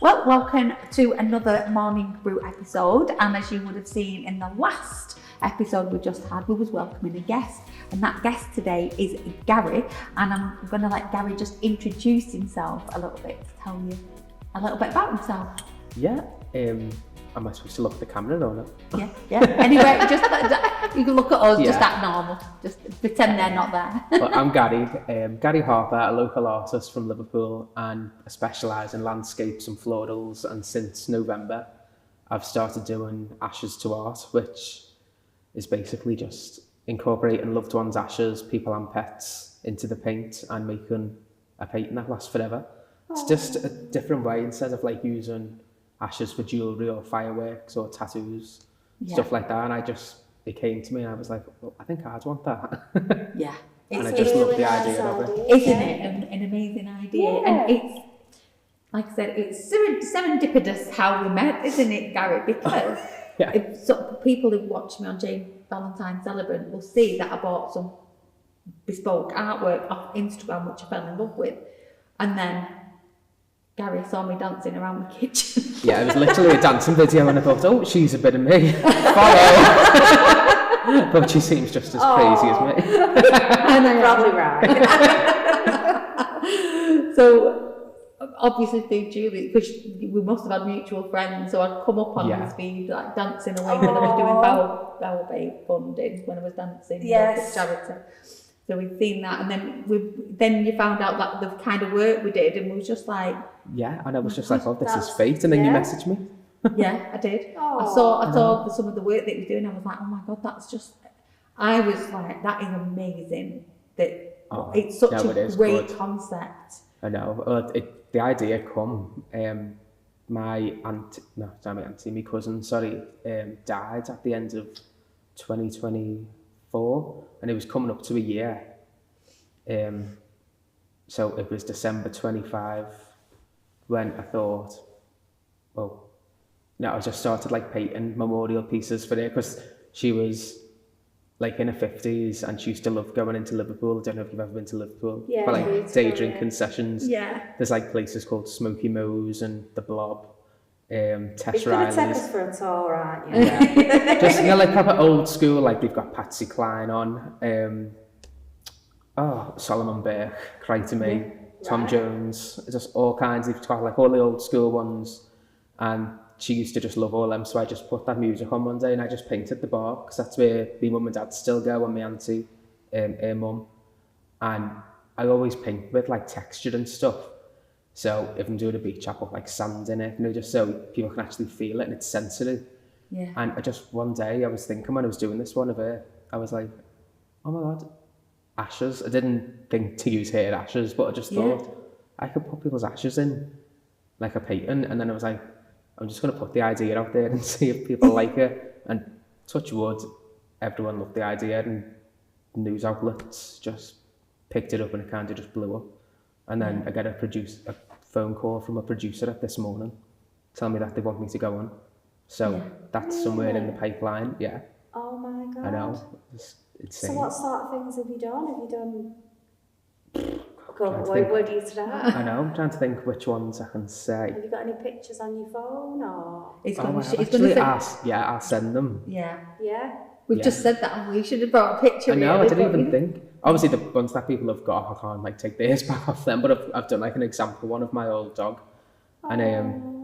Well, welcome to another Morning Brew episode, and as you would have seen in the last episode we just had, we was welcoming a guest, and that guest today is Gary, and I'm going to let Gary just introduce himself a little bit, to tell you a little bit about himself. Yeah, am I supposed to look at the camera or not? Yeah. Anyway, just you can look at us, just act normal, just pretend they're not there. Well, I'm Gary Harper, a local artist from Liverpool, and I specialise in landscapes and florals, and since November I've started doing ashes to art, which is basically just incorporating loved ones' ashes, people and pets into the paint and making a painting that lasts forever. It's just a different way, instead of like using ashes for jewellery or fireworks or tattoos, stuff like that. And it came to me and I was like, well, I think I'd want that. Yeah. And I just love the idea of it. Isn't it an amazing idea? Yeah. And it's, like I said, it's serendipitous how we met, isn't it, Gary? Because people who watch me on Jane Valentine Celebrant will see that I bought some bespoke artwork off Instagram, which I fell in love with. And then Gary saw me dancing around the kitchen. Yeah, it was literally a dancing video and I thought, oh, she's a bit of me. Follow. But she seems just as crazy as me. And I'm probably right. So, obviously through Julie, because we must have had mutual friends, so I'd come up on his feed, like dancing away when I was doing Bowel Babe funding, when I was dancing with charity. So we'd seen that, and then you found out that the kind of work we did, and we was just like... Yeah, and I was just like, oh, this is fate, and then you messaged me. Yeah, I did. I saw some of the work that you were doing, and I was like, oh my God, that's just... I was like, that is amazing, that it's such a great concept. I know, the idea come, my cousin, died at the end of 2024, and it was coming up to a year. So it was December 25 when I thought, I just started like painting memorial pieces for her, because she was like in her 50s and she used to love going into Liverpool. I don't know if you've ever been to Liverpool, for like day drinking sessions. Yeah. There's like places called Smoky Mo's and The Blob. Tess Riley's. You're going to take us for a tour, aren't you? Yeah. Just, like proper old school, like they've got Patsy Cline on, Solomon Burke, Cry to Me, Tom Jones, just all kinds. They've got like all the old school ones, and she used to just love all them, so I just put that music on one day and I just painted the bar, because that's where my mum and dad still go, and my auntie, her mum, and I always paint with like texture and stuff. So if I'm doing a beach, I put like sand in it, just so people can actually feel it and it's sensitive. Yeah. And one day I was thinking when I was doing this one of her, I was like, oh my God, ashes. I didn't think to use hair ashes, but I just thought I could put people's ashes in like a painting. And then I was like, I'm just going to put the idea out there and see if people like it. And touch wood, everyone loved the idea, and news outlets just picked it up and it kind of just blew up. And then I get a phone call from a producer at this morning telling me that they want me to go on. So that's somewhere in the pipeline, Oh my God. I know, it's insane. So what sort of things have you done? Where do you start? I know, I'm trying to think which ones I can say. Have you got any pictures on your phone, or? I'll send them. Yeah. We've just said that, and we should have brought a picture. I know, I didn't even think. Obviously, the ones that people have got, I can't like take theirs back off them, but I've done like an example one of my old dog, and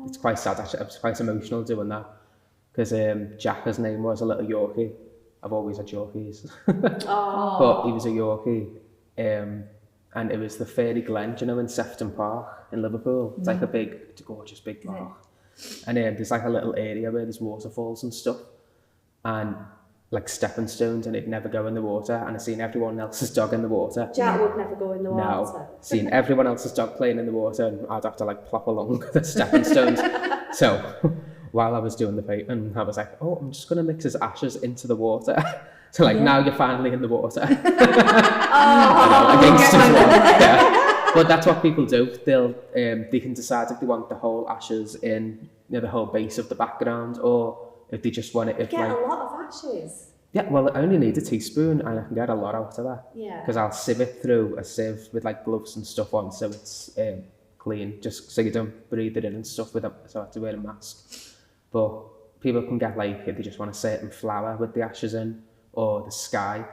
it's quite sad actually. I was quite emotional doing that, because Jack, his name was, a little Yorkie. I've always had Yorkies, but he was a Yorkie, and it was the Fairy Glen, in Sefton Park in Liverpool. It's like it's a gorgeous big park, and there's like a little area where there's waterfalls and stuff, and like stepping stones, and it'd never go in the water, and I've seen everyone else's dog in the water. Jack would never go in the water. No, seen everyone else's dog playing in the water, and I'd have to like plop along the stepping stones. So while I was doing the painting, I was like, I'm just going to mix his ashes into the water. So now you're finally in the water. Against his will. But that's what people do. They can decide if they want the whole ashes in, the whole base of the background, or if they just want it. You get a lot of ashes. Yeah, well, I only need a teaspoon and I can get a lot out of that. Yeah. Because I'll sieve it through a sieve with like gloves and stuff on, so it's clean, just so you don't breathe it in and stuff with it, so I have to wear a mask. But people can get like, if they just want a certain flower with the ashes in, or the sky.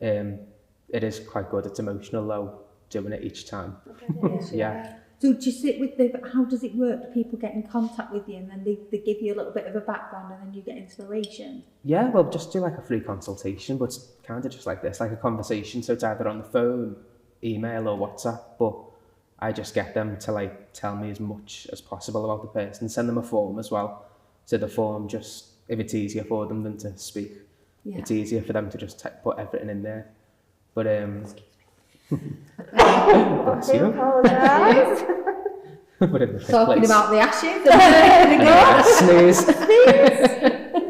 It is quite good. It's emotional though, doing it each time. Yeah. So do you sit with how does it work? Do people get in contact with you and then they give you a little bit of a background and then you get inspiration? Yeah, well, just do like a free consultation, but it's kind of just like this, like a conversation. So it's either on the phone, email or WhatsApp, but I just get them to like tell me as much as possible about the person, send them a form as well. So the form just, if it's easier for them than to speak, it's easier for them to just put everything in there. But bless you. Talking about the ashes. Snooze.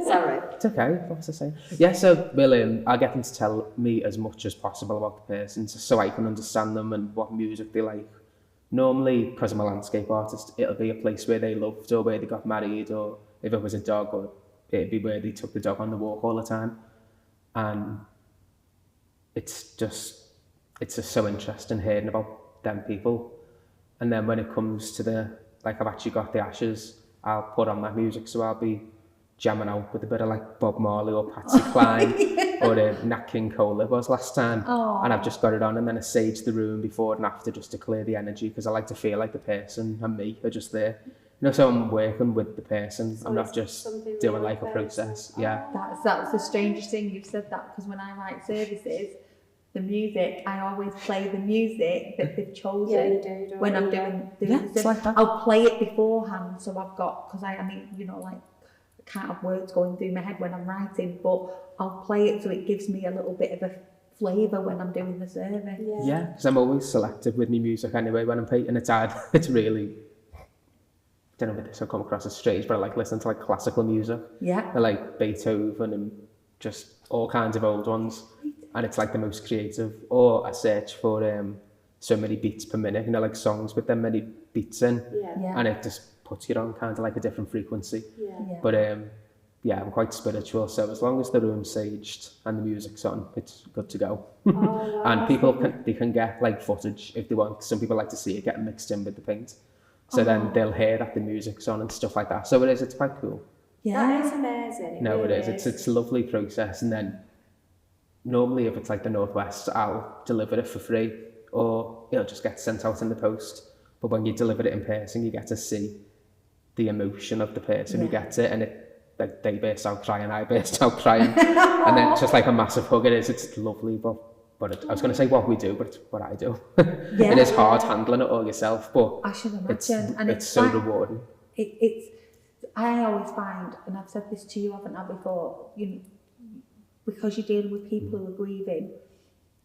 Sorry. It's okay. What was I saying? Yeah, so I get them to tell me as much as possible about the person, so I can understand them and what music they like. Normally, because I'm a landscape artist, it'll be a place where they loved or where they got married, or if it was a dog, or it'd be where they took the dog on the walk all the time. And it's just so interesting hearing about them people. And then when it comes to I've actually got the ashes, I'll put on that music, so I'll be jamming out with a bit of like Bob Marley or Patsy Cline or Nat King Cole it was last time. And I've just got it on, and then I sage the room before and after just to clear the energy, because I like to feel like the person and me are just there. So I'm working with the person. So I'm not just doing like a process. Yeah. That's the strangest thing you've said that, because when I write services, the music, I always play the music that they've chosen. Yeah, you do, when I'm doing it's like that. I'll play it beforehand, so I've got, because I mean, like, I can't have words going through my head when I'm writing, but I'll play it so it gives me a little bit of a flavour when I'm doing the service. Yeah, because I'm always selective with my music anyway when I'm painting. It's really, I don't know if this will come across as strange, but I like listening to like classical music. Yeah. I like Beethoven and just all kinds of old ones. And it's like the most creative. Or I search for so many beats per minute, like songs with them many beats in. And it just puts you on kind of like a different frequency. But I'm quite spiritual, so as long as the room's saged and the music's on, it's good to go. And people can get like footage if they want. Some people like to see it getting mixed in with the paint. So then they'll hear that the music's on and stuff like that. So it's quite cool. That is amazing. It is. It's a lovely process. And then normally if it's like the Northwest, I'll deliver it for free, or it'll just get sent out in the post. But when you deliver it in person, you get to see the emotion of the person who gets it, and like they burst out crying, I burst out crying, and then it's just like a massive hug. It's lovely, but I was going to say what we do, but it's what I do. It is hard handling it all yourself, but I should imagine. It's so rewarding. I always find, and I've said this to you, haven't I, before, because you're dealing with people who are grieving,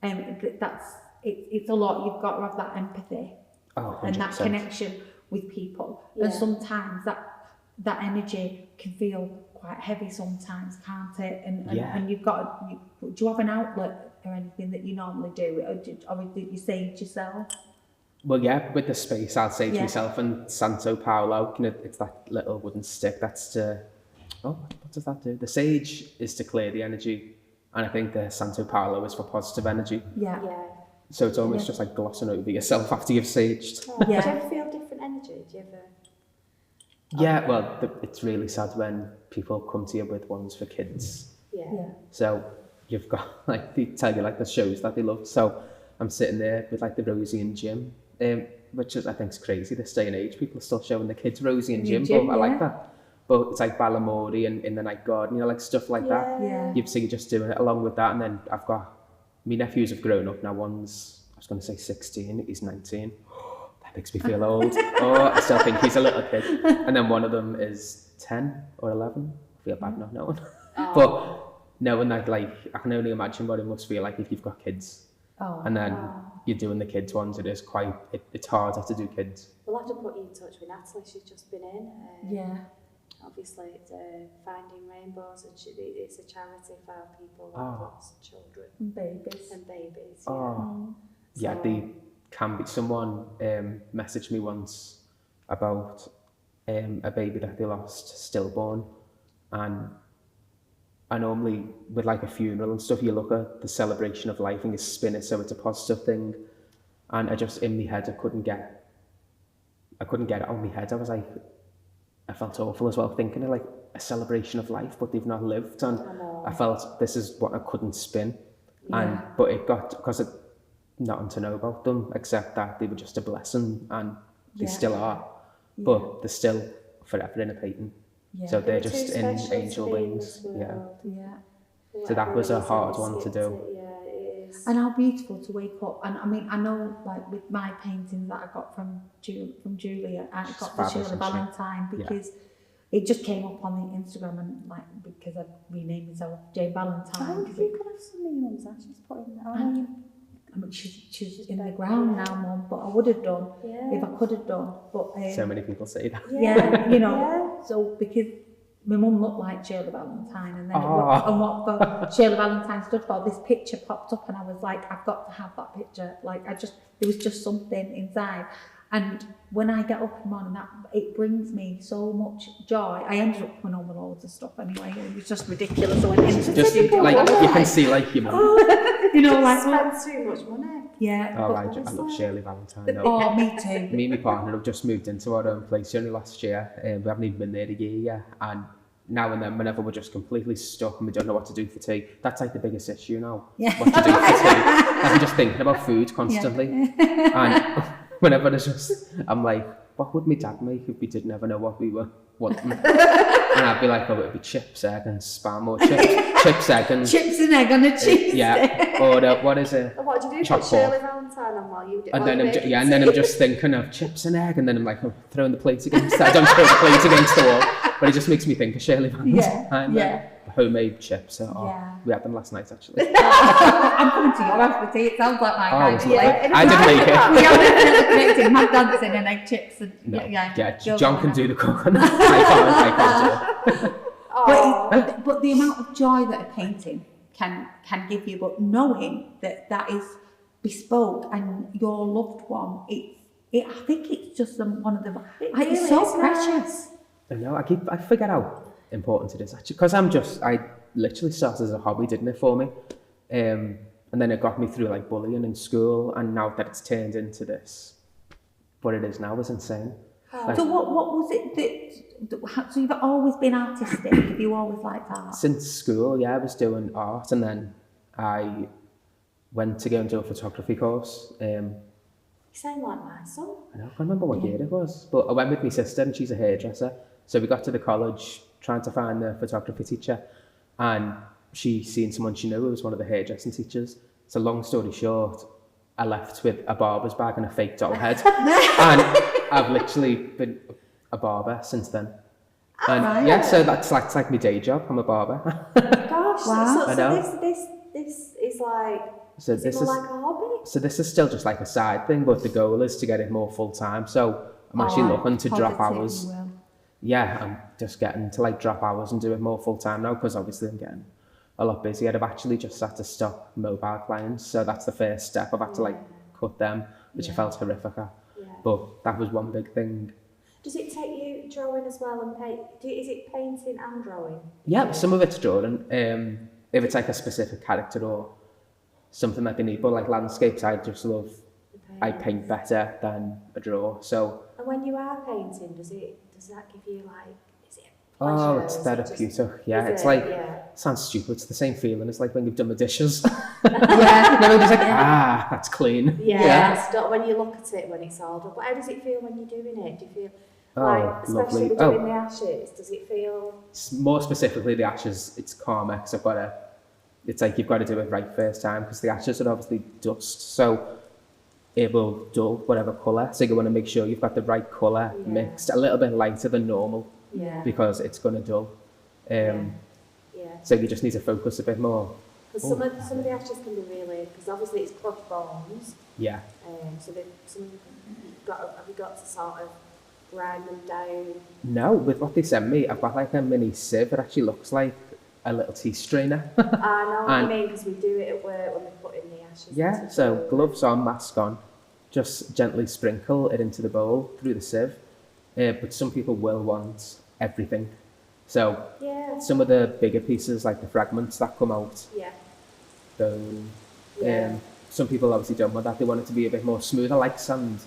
it's a lot. You've got to have that empathy and that connection with people. And sometimes that energy can feel quite heavy sometimes, can't it? And you've got do you have an outlet or anything that you normally do, or do you sage yourself? Well, yeah, with the space, I'll sage myself, and Santo Paulo, it's that little wooden stick that's to, what does that do? The sage is to clear the energy, and I think the Santo Paulo is for positive energy. Yeah. So it's almost just like glossing over yourself after you've saged. Do you ever feel different energy? Do you ever? Yeah, well, it's really sad when people come to you with ones for kids. Yeah. So you've got, like, they tell you, like, the shows that they love. So I'm sitting there with, like, the Rosie and Jim, which is, I think, is crazy this day and age. People are still showing the kids Rosie and Jim, but I like that. But it's like Balamori and In the Night Garden, like stuff like that. Yeah. You've seen just doing it along with that. And then I've got, my nephews have grown up now. One's, I was going to say 16, he's 19. That makes me feel old. I still think he's a little kid. And then one of them is 10 or 11. I feel bad not knowing. But knowing that, like, I can only imagine what it must feel like if you've got kids. And then you're doing the kids ones. It is quite, it's harder to do kids. We'll have to put you in touch with Natalie. She's just been in. Obviously, it's Finding Rainbows, and it's a charity for people who have lost children and babies. Yeah, they can be. Someone messaged me once about a baby that they lost, stillborn, and I normally, with like a funeral and stuff, you look at the celebration of life and you spin it so it's a positive thing. And I just, in my head, I couldn't get I couldn't get it on my head. I was like, I felt awful as well, thinking of like a celebration of life, but they've not lived. And I felt this is what I couldn't spin. And but it got, because it nothing to know about them except that they were just a blessing, and they still are. But they're still forever in a painting. So they're just in angel wings. So that was a hard one to do. And how beautiful to wake up. And I mean, I know, like with my paintings that I got from Julia, I got for Shirley Valentine, because it just came up on the Instagram, and like, because I renamed myself Jane Valentine. I wonder if you could have some of your mum's ashes put in there. I mean, she's in the ground now, Mum, but I would have done if I could have done. But so many people say that. You know, so because my mum looked like Shirley Valentine, and then and what Shirley Valentine stood for, this picture popped up, and I was like, I've got to have that picture. Like, there was just something inside. And when I get up in the morning, it brings me so much joy. I ended up coming home with loads of stuff anyway. It was just ridiculous. I went into just the like you can see, like your mum. you know, like spend too much money. Yeah. Oh, I love Shirley Valentine. Oh, me too. Me and my partner have just moved into our own place only last year. We haven't even been there a year yet. And now and then, whenever we're just completely stuck and we don't know what to do for tea, that's like the biggest issue now. Yeah. What to do for tea. I'm just thinking about food constantly. And whenever it's just, I'm like, what would my dad make if we didn't ever know what we were wanting? And I'd be like, oh, it'd be chips, egg and spam, or chips, egg and... Chips and egg on a cheese. Or what is it? What do you do? Put Shirley Valentine on while you do it? And then I'm just thinking of chips and egg, and then I'm like, I'm throwing the plate against that. I don't throw the plate against the wall, but it just makes me think of Shirley Valentine. Homemade chips. We had them last night, actually. I'm coming to your house for tea. It sounds like my kind of place. I didn't make it. We haven't connected. My dancing and egg chips. And, John can do the cooking. I can't do it. But the amount of joy that a painting can give you, but knowing that is bespoke and your loved one, I think it's just one of the... It's so precious. I know. I figure out important it is, actually, because I literally started as a hobby, didn't it, for me, and then it got me through like bullying in school, and now that it's turned into this, what it is now is insane. Like, so what was it so you've always been artistic? Have you always liked art? Since school, I was doing art, and then I went to go and do a photography course. You sound like my son. I know, I can't remember what year it was, but I went with my sister, and she's a hairdresser, so we got to the college trying to find the photography teacher, and she seen someone she knew who was one of the hairdressing teachers. So long story short, I left with a barber's bag and a fake doll head, and I've literally been a barber since then. And so that's like my day job. I'm a barber. Gosh, wow. So this is like, so this is like a hobby? So this is still just like a side thing, but the goal is to get it more full time. So I'm actually looking to drop hours. I'm just getting to like drop hours and do it more full time now, because obviously I'm getting a lot busier. I've actually just had to stop mobile clients, so that's the first step. I've had to like cut them, which I felt horrific at. But that was one big thing. Does it take you drawing as well and paint? Is it painting and drawing? Yeah, some of it's drawing. If it's like a specific character or something that they need, but like landscapes, I just love. I paint better than a draw. So. And when you are painting, does that give you like? Is it pleasure? It's therapeutic. Sounds stupid. It's the same feeling. It's like when you've done the dishes. Everybody's like, that's clean. When you look at it when it's all done. But how does it feel when you're doing it? Do you feel like, especially with doing the ashes, does it feel? More specifically, the ashes, it's calmer because it's like you've got to do it right first time, because the ashes are obviously dust, so it will dull whatever colour. So you want to make sure you've got the right colour mixed, a little bit lighter than normal, because it's going to dull. So you just need to focus a bit more. Because some of the ashes can be really, because obviously it's crushed bones. Yeah. So have you got to sort of grind them down? No, with what they sent me, I've got like a mini sieve. It actually looks like a little tea strainer. I know what you mean, because we do it at work when we put in the ashes. Yeah, so gloves on, mask on, just gently sprinkle it into the bowl through the sieve. But some people will want everything. So some of the bigger pieces, like the fragments that come out, some people obviously don't want that. They want it to be a bit more smooth. I like sand.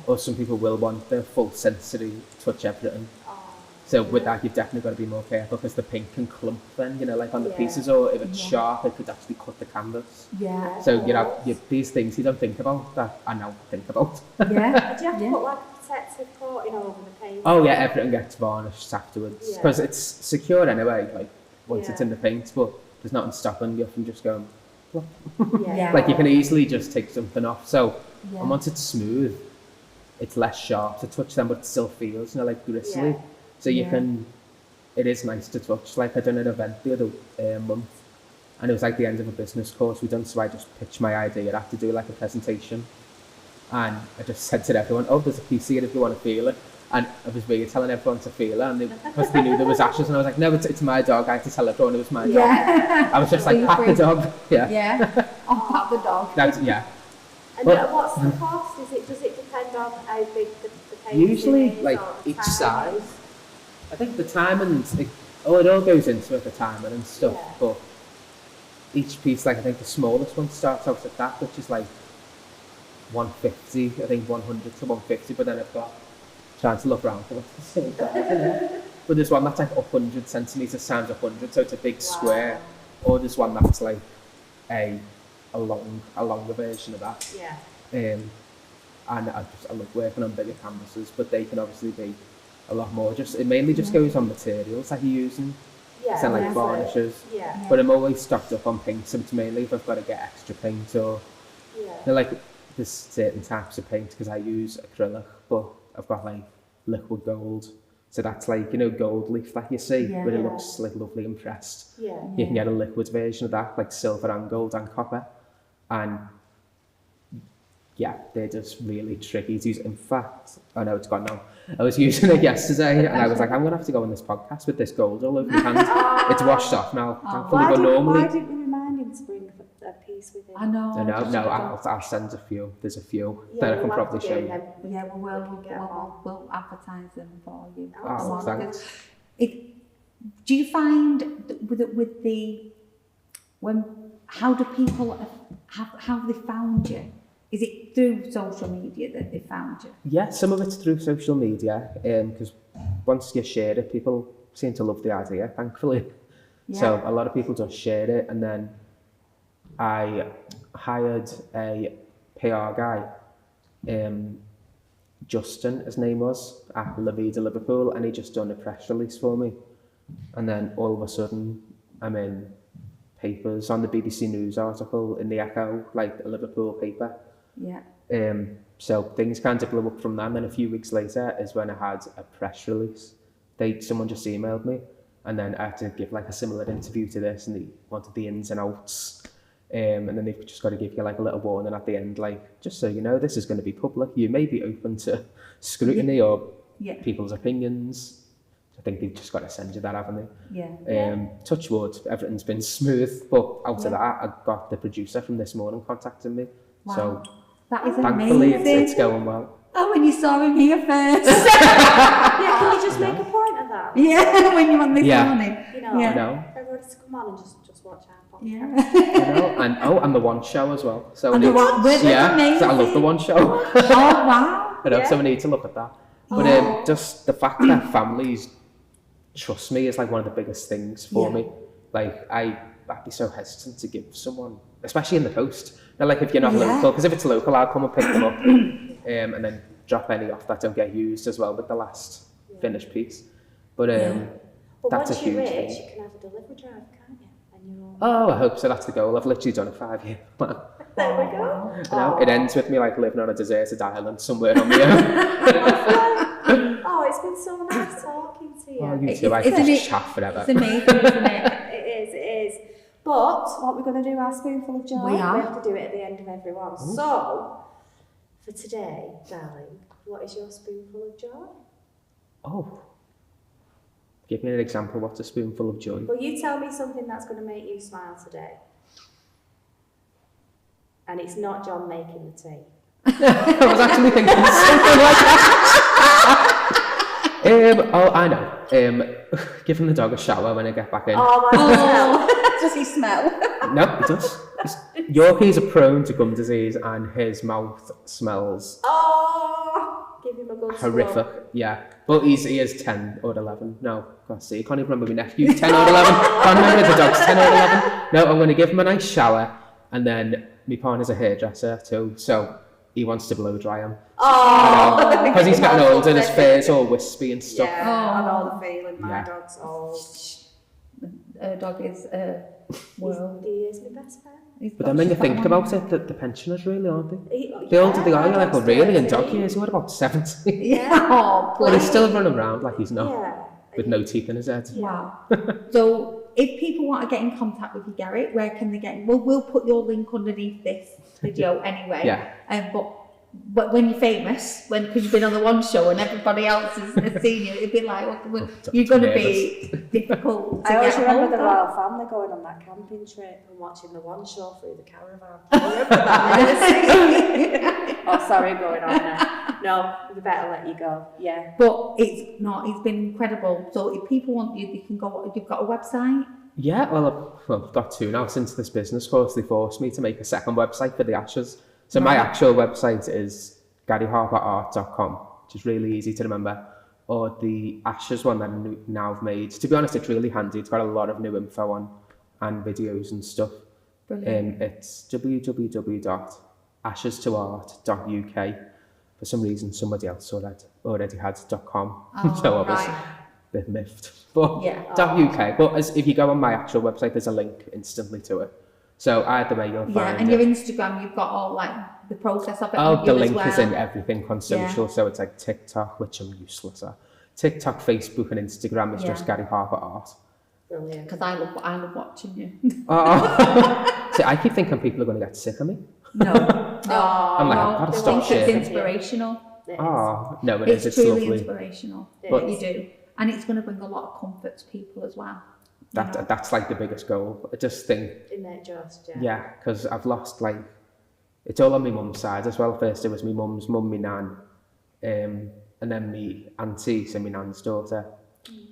or some people will want the full sensory touch everything. So with that, you've definitely got to be more careful because the paint can clump then, like on the pieces, or if it's sharp, it could actually cut the canvas. So these things you don't think about that I now think about. Do you have to put like a protective coating over the paint? Oh yeah, everything gets varnished afterwards because it's secure anyway. Like once it's in the paint, but there's nothing stopping you from just going. Like you can easily just take something off. So and once it's smooth, it's less sharp to touch them, but it still feels like bristly. So you can, it is nice to touch. Like I done an event the other month, and it was like the end of a business course we'd done. So I just pitched my idea. I had to do like a presentation, and I just said to everyone, "Oh, there's a piece here if you want to feel it." And I was really telling everyone to feel it, and because they knew there was ashes, and I was like, "No, it's my dog." I had to tell everyone it was my dog. I was just like, "Pat the dog." I'll pat the dog. That's, And what's the cost? Does it depend on how big the paint usually is, like each size. I think the timing, it all goes into it, the timing and stuff, but each piece, like I think the smallest one starts out at that, which is like 150, I think 100 to 150, but then I've got, trying to look around for what's the same size, but there's one that's like 100 centimetres times 100, so it's a big square, or there's one that's like a longer version of that. And I love working on bigger canvases, but they can obviously be a lot more. It mainly just goes on materials that you're using. So like varnishes. But I'm always stocked up on paint, so it's mainly if I've got to get extra paint or like there's certain types of paint because I use acrylic, but I've got like liquid gold. So that's like, gold leaf that you see, but it looks like lovely and pressed. You can get a liquid version of that, like silver and gold and copper. And they're just really tricky to use. In fact, I know it's gone now. I was using it yesterday and I was like, I'm going to have to go on this podcast with this gold all over my hands. It's washed off now, thankfully, but normally... Why didn't we remind him to bring a piece with him? I know. I'll send a few. There's a few that I can probably show you. We'll advertise them for you. Oh, thanks. Do you find how do people, how have they found you? Is it through social media that they found you? Yeah, some of it's through social media, because once you share it, people seem to love the idea, thankfully. So a lot of people just share it, and then I hired a PR guy, Justin, his name was, at La Vida Liverpool, and he just done a press release for me. And then all of a sudden, I'm in papers, on the BBC News article, in the Echo, like a Liverpool paper. So things kind of blew up from that, and then a few weeks later is when I had a press release. Someone just emailed me, and then I had to give like a similar interview to this, and they wanted the ins and outs. And then they've just got to give you like a little warning at the end, like, just so you know, this is going to be public. You may be open to scrutiny or people's opinions. I think they've just got to send you that, haven't they? Touch wood, everything's been smooth, but out of that, I got the producer from This Morning contacting me. Wow. So that is thankfully amazing. it's going well. Oh, when you saw him here first. Can you just make a point of that? When you're on this morning. Everybody's to come on and just watch our podcast. And the One Show as well. So and so I love the One Show. Oh wow! So we need to look at that. But just the fact that families trust me is like one of the biggest things for me. Like I'd be so hesitant to give someone, especially in the post. Now, like if you're not local, because if it's local, I'll come and pick them up, and then drop any off that don't get used as well with the last finished piece. But that's a huge thing. Once you're rich, you can have a delivery drive, can't you? Oh, I hope so. That's the goal. I've literally done a 5-year plan. There we go. It ends with me like living on a deserted island somewhere on my own. Oh, it's been so nice talking to you. Oh, you too. I could just chat forever. It's amazing, isn't it? It is. But what we're going to do, our spoonful of joy. We have to do it at the end of every one. Ooh. So, for today, darling, what is your spoonful of joy? Oh. Give me an example. What's a spoonful of joy? Well, you tell me something that's going to make you smile today. And it's not John making the tea. I was actually thinking something like that. I know. Giving the dog a shower when I get back in. Oh, my God. Does he smell? No, he does. Yorkies are prone to gum disease and his mouth smells. Oh! Give him a good horrific. stroke. Yeah, but he is 10 or 11. No, can't see. I can't even remember my nephew. 10 or 11. Can't remember if the dog's 10 or 11. No, I'm going to give him a nice shower, and then my partner's a hairdresser too, so he wants to blow dry him. Oh, because he's getting older, his fair's all wispy and stuff. Yeah, I know the feeling. My dog's old. Her dog is world. He is my best friend. But then when you think about it, the pensioners really, aren't they? The older they are, you're like, well, really, in dog years, what about 70? Yeah. But he's still running around like he's not, Yeah. with no teeth in his head. Wow. So if people want to get in contact with you, Garrett, where can they get? We'll put your link underneath this video anyway. Yeah. But when you're famous, because you've been on the one show and everybody else has seen you, it'd be like, you're going to be difficult to I always get remember hold the of. royal family going on that camping trip and watching the one show through the caravan. Oh, sorry, going on there. No, we better let you go. Yeah. But it's been incredible. So if people want you, they can go. You've got a website? Yeah, well, I've got two now. Since this business course, they forced me to make a second website for the Ashes. So my actual website is GaryHarperArt.com, which is really easy to remember. Or the Ashes one that I now have made. To be honest, it's really handy. It's got a lot of new info on and videos and stuff. Brilliant. It's www.ashestoart.uk. For some reason, somebody else already had .com. Oh, so I was right. a bit miffed. But Yeah. .uk. But if you go on my actual website, there's a link instantly to it. So either way, you'll find Yeah, and your Instagram, you've got all like the process of it. Oh, on the you link as well. is in everything on social. Yeah. So it's like TikTok, which I'm useless at. TikTok, Facebook, and Instagram is just Gary Harper Art. Brilliant. Because I love watching you. See, I keep thinking people are going to get sick of me. No. I'm like, I've got to stop It's sharing. inspirational. Oh, no, it is. It's truly lovely. inspirational. It What is. you do. And it's going to bring a lot of comfort to people as well. That's like the biggest goal. I just think, yeah, because I've lost it's all on my mum's side as well. First it was my mum's mum, my nan, and then my auntie, so my nan's daughter,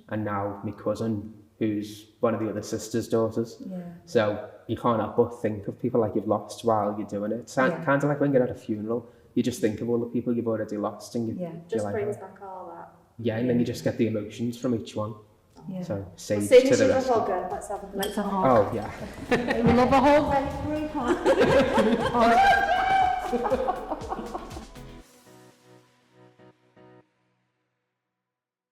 and now my cousin, who's one of the other sister's daughters. Yeah. So you can't help but think of people like you've lost while you're doing it. It's kind of like when you're at a funeral, you just think of all the people you've already lost, and Just like, brings back all that. Yeah, and then you just get the emotions from each one. Yeah. So sage Let's to the rest. Let's have a Let's have a hug. Oh yeah. We love a hug.